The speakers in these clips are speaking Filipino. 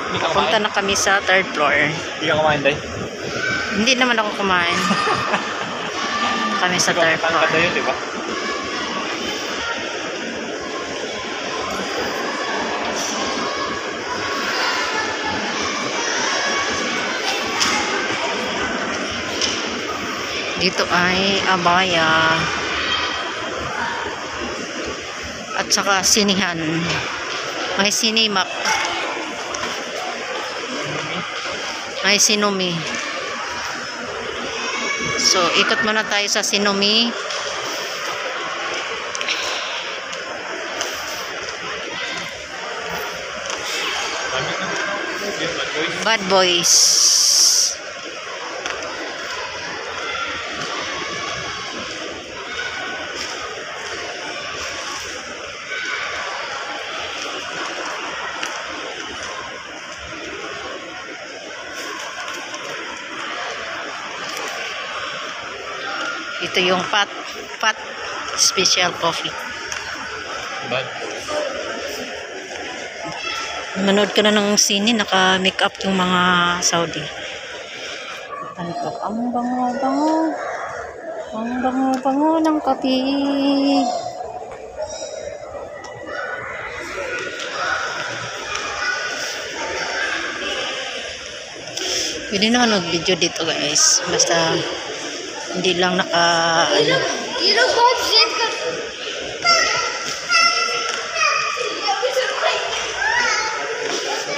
Punta na kami sa third floor. Hindi ka kumain, Day? Hindi naman ako kumain. Kami sa third floor. Tangkad na yun, di ba? Dito ay Abaya at saka sinihan. May Sinimak, may Sinumi. So ikot muna tayo sa Sinumi. Bad Boys. Ito yung Pat Special Coffee. Bad. Manood ka na ng sine, naka-make up yung mga Saudi. Ang bango-bango. Ang bango-bango ng kape. Pwede naman mag-video dito guys. Basta hindi lang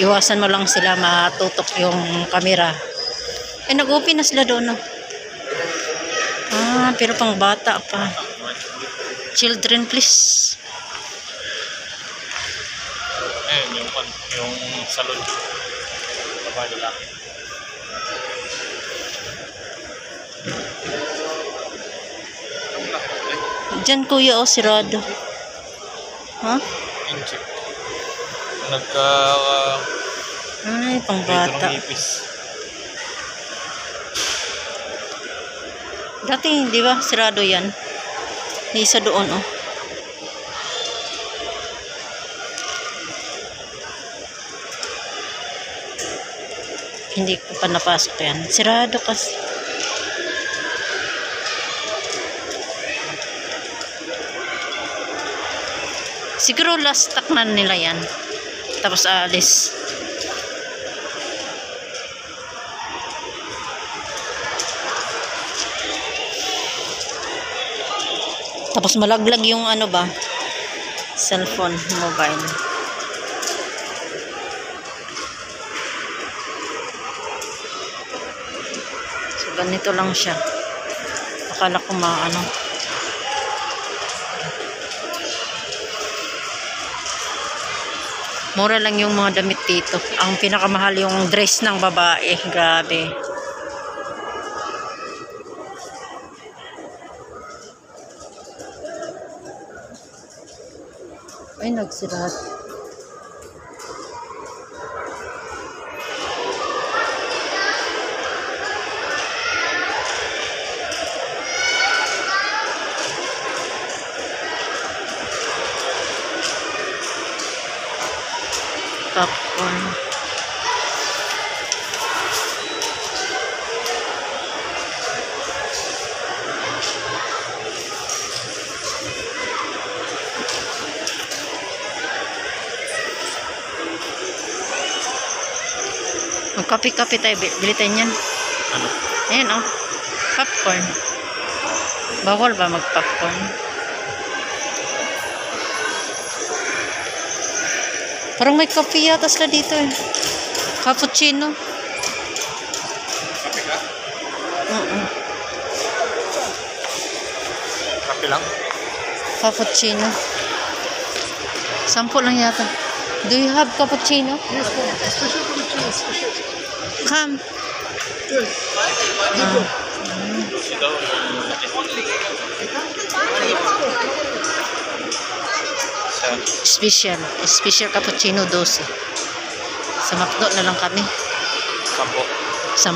iwasan mo lang sila matutok yung camera. Eh, nag-open na sila doon, no? Ah, pero pang bata pa. Children, please. Yung salon. Babae lalaki. Diyan kuya o sirado. Ha? Inchik. Ay, pang bata. Dati, di ba? Sirado yan. May isa doon, oh. Hindi ko pa napasok yan. Sirado kasi. Siguro last stock na nila yan. Tapos alis. Tapos malaglag yung ano ba? Cellphone, mobile. So ganito lang siya. Akala ko maano. Mura lang yung mga damit dito. Ang pinakamahal yung dress ng babae. Grabe. Ay, nagsirat. Popcorn. Magkape-kape tayo. Bili tayo yan. Ano? Ayan, oh. Popcorn. Bawal ba mag-popcorn? Parang may kape yata sila dito eh. Cappuccino. Kape ka? Kape lang? Cappuccino. 10 lang yata. Do you have cappuccino? Yes, special cappuccino, special. Come. Good. Special cappuccino 12. Sa McDo na lang kami. 10.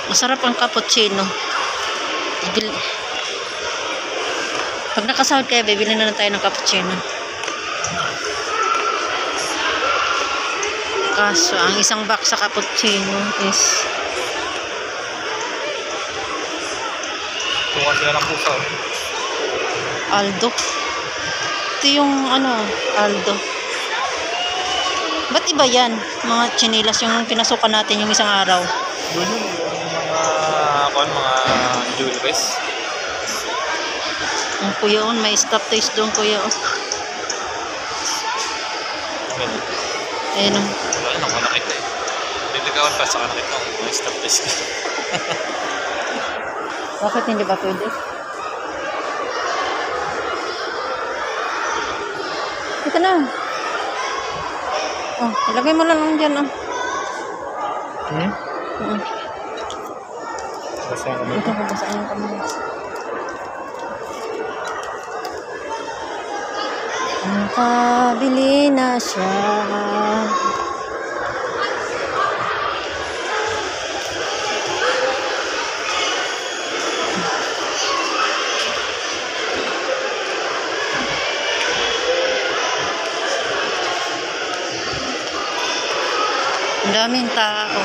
Masarap ang cappuccino. Pag nakasahod kaya, bibili na lang tayo ng cappuccino. Kaso, ang isang box sa cappuccino is Tuwa sila ng pusa. Aldo. Ito yung ano, Aldo. Ba't iba yan? Mga chinilas yung pinasukan natin yung isang araw. Doon yung mga jewelries. Ang kuya on, may stop taste doon kuya on. Ganun. Ayun o. Wala na, wala nakita eh. Niligawan pa sa kanakit ko. May stop this. Bakit hindi ba pwede? Ito na. Oh, ilagay mo lang dyan oh. Basta yung kamay. Ito ko basaan yung kamay. Nakabili na siya. Ang daming tao.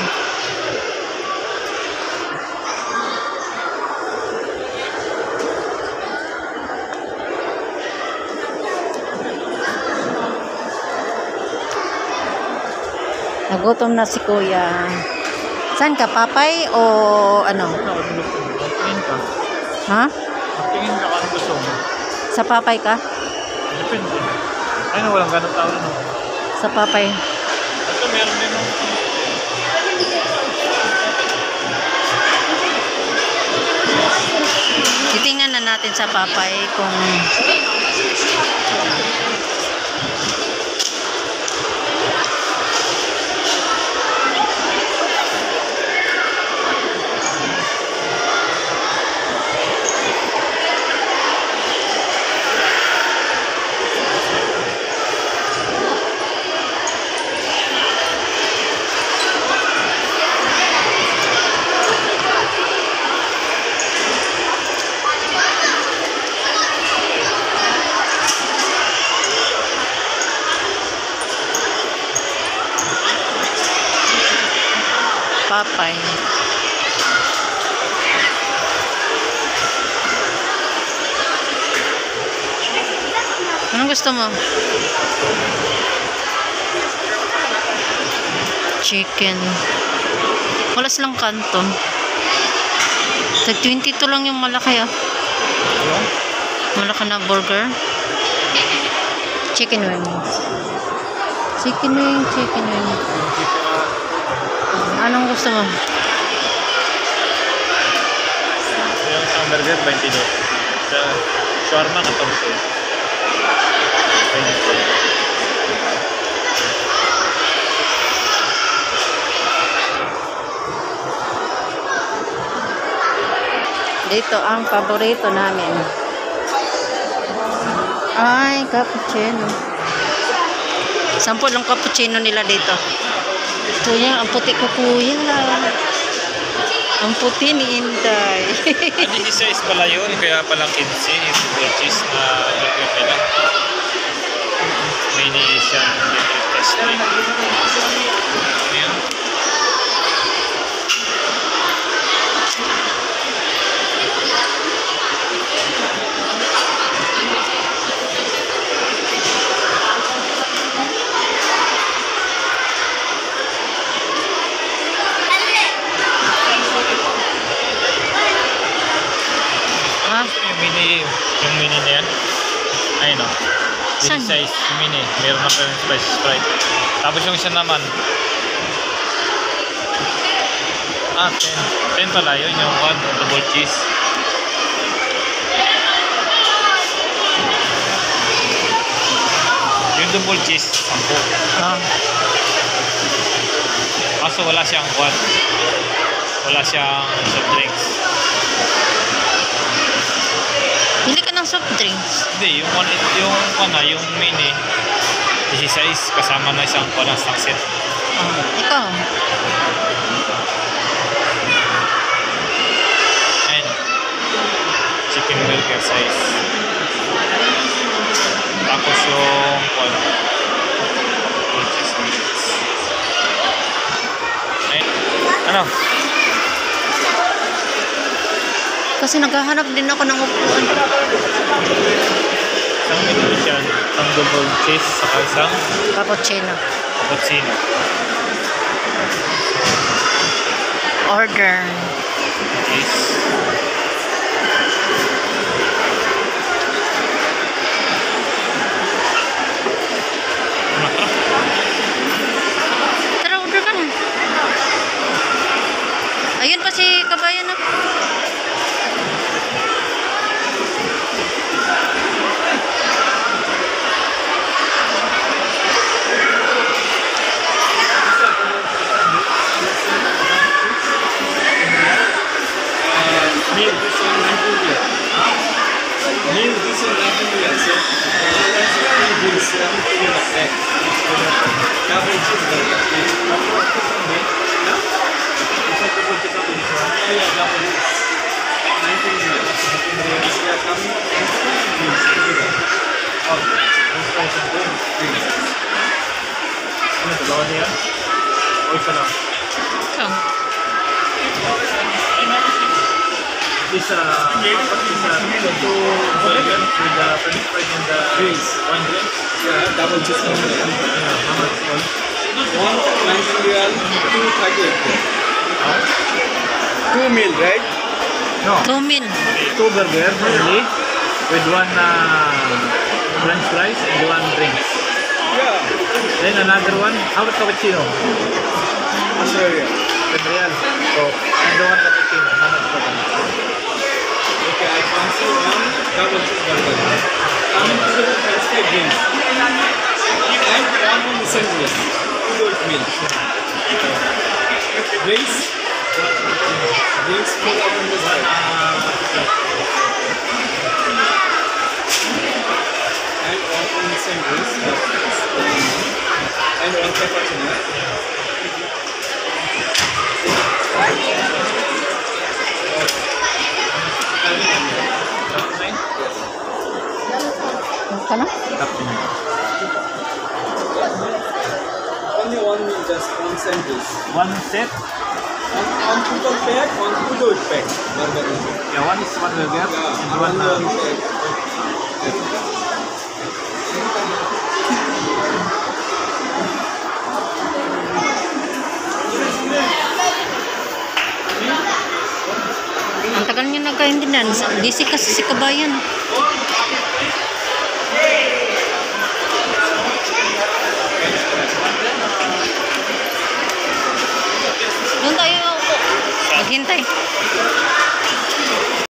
Nagutom na si kuya. Saan ka? Papay o ano? Tingin ka. Ha? Tingin ka kung gusto mo. Sa papay ka? Depende. Ay na, walang ganang tao na. Sa papay. Ito meron din ng... Titingnan na natin sa papay kung papay. Anong gusto mo? Chicken. Wala silang kanto. Tag 22 lang yung malaki ah. Malaki na burger. Chicken wings. Chicken wing, chicken wing. Anong gusto mo? Yung hamburger, 22. Sa shawarma, 14. 22. Dito ang paborito namin. Ay, cappuccino. 10 lang cappuccino nila dito. Kuya, ang puti ko kuya. Ang puti ni Inday. Hindi size pala yun, kaya palang 15 yung double cheese na burger nila. May siya test na yun. Ayan. Ha? Yung mini na yan. Ayun o. Saan? Size, yung mini. Meron na pa yung spicy Sprite. Tapos yung isa naman. 10. 10 pala yun. Yung double cheese. Yung double cheese, 10. Ah, Kaso wala siyang wala siyang soft drinks. bili ka ng soft drinks. Hindi, yung mini 16 kasama na isang snack set. Ikaw. And chicken burger size. Kasi naghahanap din ako ng upuan. Isang Indonesian, isang double cheese, saka isang Cappuccino. cappuccino. Order. Cheese. Ano ka? Tara, order ka na. Ayun pa si kabayan na. Meal this one Nigeria. Meal this one Nigeria. So that's three drinks. I'm putting a pack. Double cheeseburger. Yeah, double cheese. Nigeria. We are coming up and drinks together. Oh, let's try some drinks. Ano ito? Dalawa niya? O isa lang? Oh. This two burgers with the French fries and the Drinks. one drink. Yeah, double cheeseburger. Yeah, how much was? One Nigeria, two Thai. How? 2 meal, right? No, 2 meal. two burgers only with one French fries and one drink. Yeah. Then another one, how much cappuccino? Australia. 10 real. So, and the one cappuccino, how much for that? Okay, I cancel one double cheeseburger. Coming to the French fry drinks. And one on the sandwich. Two meal. Drinks. Drinks full up on the side. And one on the sandwich. And one cappuccino. Ka na? Only one meal, just one sandwich. One set? One total pack, one two pack. Burger. Yeah, one is one burger and Yeah, one one pack. Ang tagal niya nagkaintindihan. Busy kasi si kabayan. Doon tayo maghintay.